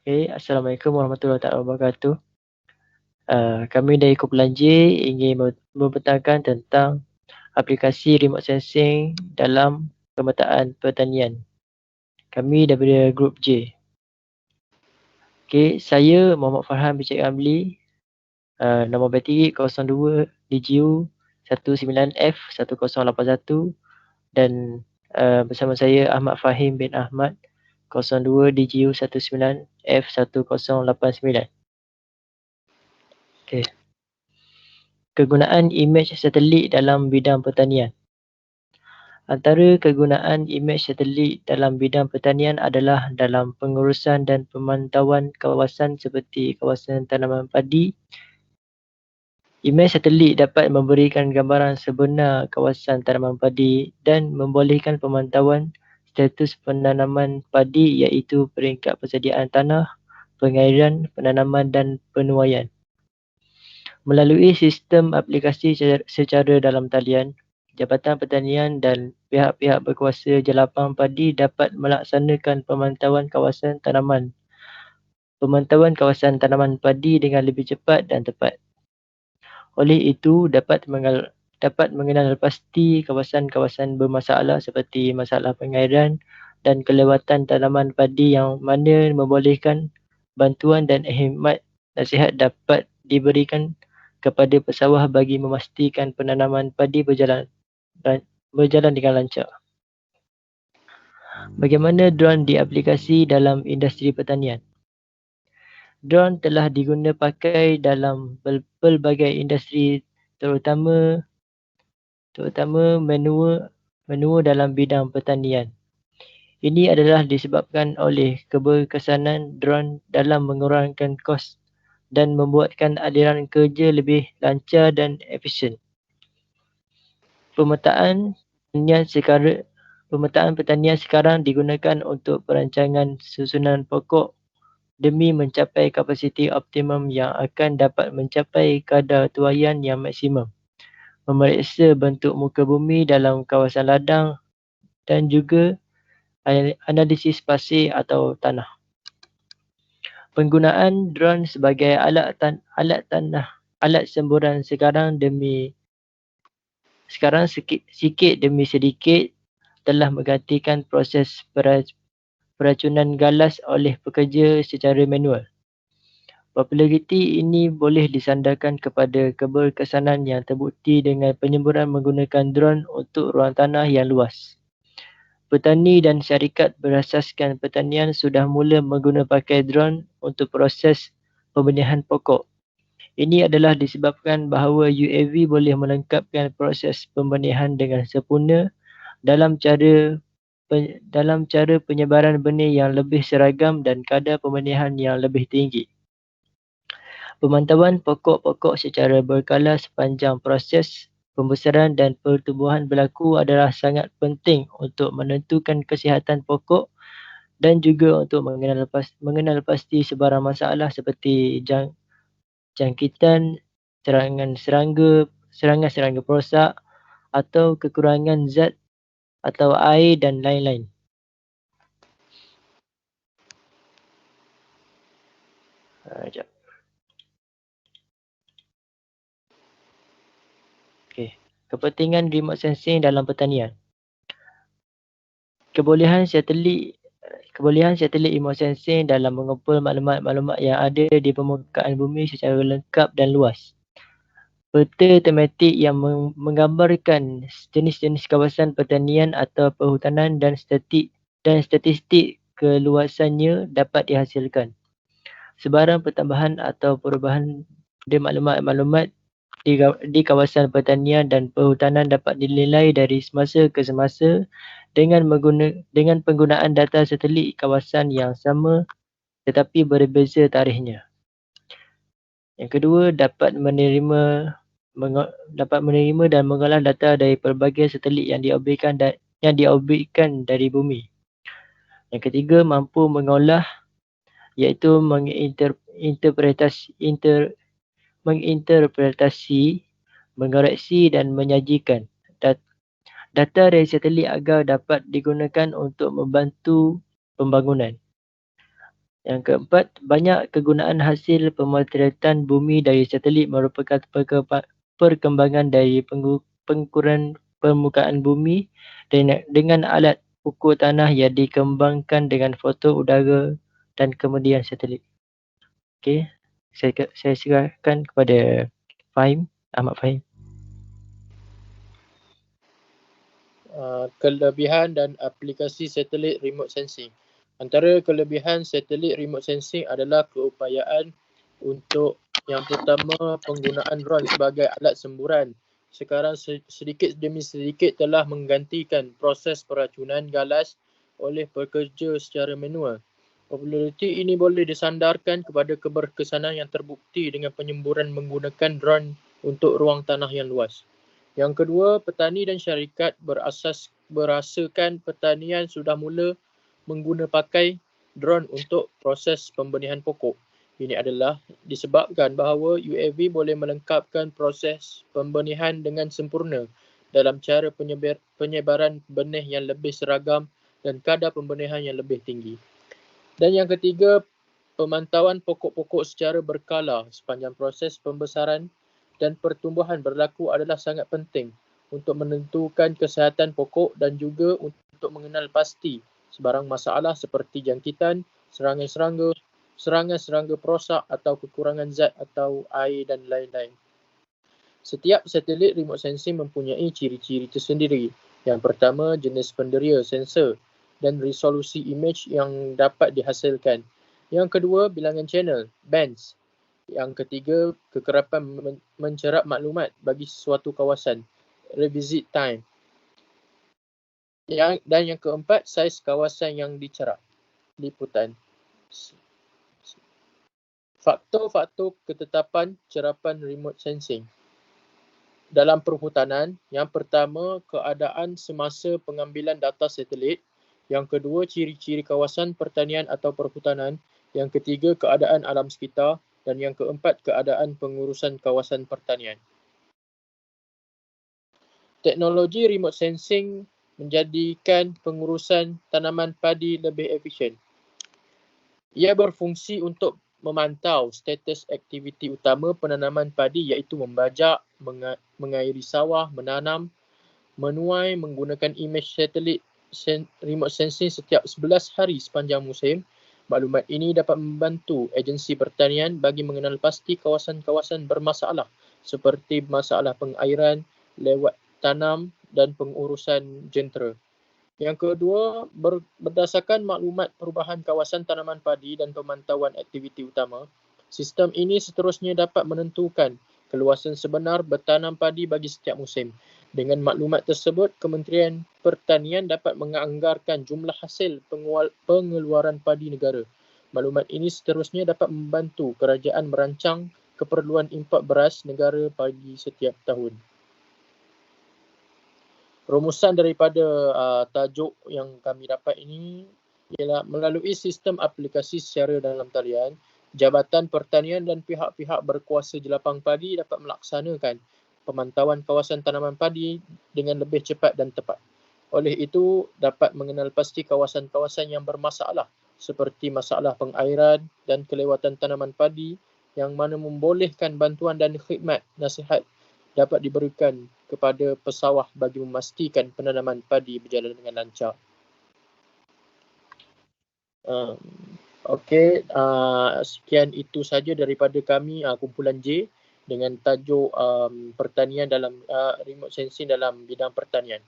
Okay, Assalamualaikum warahmatullahi wabarakatuh. Kami dari Kumpulan J ingin membentangkan tentang aplikasi remote sensing dalam pemetaan pertanian. Kami daripada grup J. Okay, saya Muhammad Farhan bin Cik Ramli. Nombor bateri 02 DGU 19F1081 dan bersama saya Ahmad Fahim bin Ahmad 02 DGU 19F1089. Okay. Kegunaan imej satelit dalam bidang pertanian. Antara kegunaan imej satelit dalam bidang pertanian adalah dalam pengurusan dan pemantauan kawasan seperti kawasan tanaman padi. Imej satelit dapat memberikan gambaran sebenar kawasan tanaman padi dan membolehkan pemantauan status penanaman padi iaitu peringkat persediaan tanah, pengairan, penanaman dan penuaian. Melalui sistem aplikasi secara dalam talian, Jabatan Pertanian dan pihak-pihak berkuasa jelapang padi dapat melaksanakan pemantauan kawasan tanaman padi dengan lebih cepat dan tepat. Oleh itu, dapat mengenal pasti kawasan-kawasan bermasalah seperti masalah pengairan dan kelewatan tanaman padi yang mana membolehkan bantuan dan khidmat nasihat dapat diberikan kepada pesawah bagi memastikan penanaman padi berjalan dengan lancar. Bagaimana drone diaplikasi dalam industri pertanian? Drone telah diguna pakai dalam pelbagai industri terutama menua dalam bidang pertanian. Ini adalah disebabkan oleh keberkesanan drone dalam mengurangkan kos dan membuatkan aliran kerja lebih lancar dan efisien. Pemetaan pertanian sekarang digunakan untuk perancangan susunan pokok demi mencapai kapasiti optimum yang akan dapat mencapai kadar tuaian yang maksimum, memeriksa bentuk muka bumi dalam kawasan ladang dan juga analisis pasir atau tanah. Penggunaan drone sebagai alat semburan sikit demi sedikit telah menggantikan proses peracunan galas oleh pekerja secara manual. Populariti ini boleh disandarkan kepada keberkesanan yang terbukti dengan penyemburan menggunakan drone untuk ruang tanah yang luas. Petani dan syarikat berasaskan pertanian sudah mula menggunakan pakai drone untuk proses pembenihan pokok. Ini adalah disebabkan bahawa UAV boleh melengkapkan proses pembenihan dengan sempurna dalam cara penyebaran benih yang lebih seragam dan kadar pembenihan yang lebih tinggi. Pemantauan pokok-pokok secara berkala sepanjang proses pembesaran dan pertumbuhan berlaku adalah sangat penting untuk menentukan kesihatan pokok dan juga untuk mengenal pasti sebarang masalah seperti jangkitan, serangan serangga perosak atau kekurangan zat atau air dan lain-lain. Kepentingan remote sensing dalam pertanian. Kebolehan satelit remote sensing dalam mengumpul maklumat-maklumat yang ada di permukaan bumi secara lengkap dan luas. Peta tematik yang menggambarkan jenis-jenis kawasan pertanian atau perhutanan dan statistik keluasannya dapat dihasilkan. Sebarang pertambahan atau perubahan pada maklumat-maklumat di kawasan pertanian dan perhutanan dapat dinilai dari semasa ke semasa dengan penggunaan data satelit kawasan yang sama tetapi berbeza tarikhnya. Yang kedua, dapat menerima dan mengolah data dari pelbagai satelit yang diorbitkan dari bumi. Yang ketiga, mampu mengolah iaitu menginterpretasi, mengoreksi dan menyajikan data dari satelit agar dapat digunakan untuk membantu pembangunan. Yang keempat, banyak kegunaan hasil pemotretan bumi dari satelit merupakan perkembangan dari pengukuran permukaan bumi dengan alat ukur tanah yang dikembangkan dengan foto udara dan kemudian satelit. Okey, saya serahkan kepada Fahim, Ahmad Fahim. Kelebihan dan aplikasi satelit remote sensing. Antara kelebihan satelit remote sensing adalah keupayaan untuk yang pertama penggunaan drone sebagai alat semburan. Sekarang sedikit demi sedikit telah menggantikan proses peracunan galas oleh pekerja secara manual. Populariti ini boleh disandarkan kepada keberkesanan yang terbukti dengan penyemburan menggunakan drone untuk ruang tanah yang luas. Yang kedua, petani dan syarikat berasakan pertanian sudah mula pakai drone untuk proses pembenihan pokok. Ini adalah disebabkan bahawa UAV boleh melengkapkan proses pembenihan dengan sempurna dalam cara penyebaran benih yang lebih seragam dan kadar pembenihan yang lebih tinggi. Dan yang ketiga, pemantauan pokok-pokok secara berkala sepanjang proses pembesaran dan pertumbuhan berlaku adalah sangat penting untuk menentukan kesihatan pokok dan juga untuk mengenal pasti sebarang masalah seperti jangkitan, serangan-serangga perosak atau kekurangan zat atau air dan lain-lain. Setiap satelit remote sensing mempunyai ciri-ciri tersendiri. Yang pertama, jenis penderia sensor dan resolusi image yang dapat dihasilkan. Yang kedua, bilangan channel, bands. Yang ketiga, kekerapan mencerap maklumat bagi sesuatu kawasan, revisit time. Dan yang keempat, saiz kawasan yang dicerap, liputan. Faktor-faktor ketetapan cerapan remote sensing. Dalam perhutanan, yang pertama, keadaan semasa pengambilan data satelit. Yang kedua, ciri-ciri kawasan pertanian atau perhutanan. Yang ketiga, keadaan alam sekitar. Dan yang keempat, keadaan pengurusan kawasan pertanian. Teknologi remote sensing menjadikan pengurusan tanaman padi lebih efisien. Ia berfungsi untuk memantau status aktiviti utama penanaman padi iaitu membajak, mengairi sawah, menanam, menuai menggunakan imej satelit remote sensing setiap 11 hari sepanjang musim. Maklumat ini dapat membantu agensi pertanian bagi mengenal pasti kawasan-kawasan bermasalah seperti masalah pengairan, lewat tanam dan pengurusan jentera. Yang kedua, berdasarkan maklumat perubahan kawasan tanaman padi dan pemantauan aktiviti utama, sistem ini seterusnya dapat menentukan keluasan sebenar bertanam padi bagi setiap musim. Dengan maklumat tersebut, Kementerian Pertanian dapat menganggarkan jumlah hasil pengeluaran padi negara. Maklumat ini seterusnya dapat membantu kerajaan merancang keperluan import beras negara bagi setiap tahun. Rumusan daripada tajuk yang kami dapat ini ialah melalui sistem aplikasi secara dalam talian, Jabatan Pertanian dan pihak-pihak berkuasa jelapang padi dapat melaksanakan pemantauan kawasan tanaman padi dengan lebih cepat dan tepat. Oleh itu, dapat mengenal pasti kawasan-kawasan yang bermasalah seperti masalah pengairan dan kelewatan tanaman padi yang mana membolehkan bantuan dan khidmat nasihat dapat diberikan kepada pesawah bagi memastikan penanaman padi berjalan dengan lancar. Sekian itu saja daripada kami, kumpulan J dengan tajuk pertanian dalam remote sensing dalam bidang pertanian.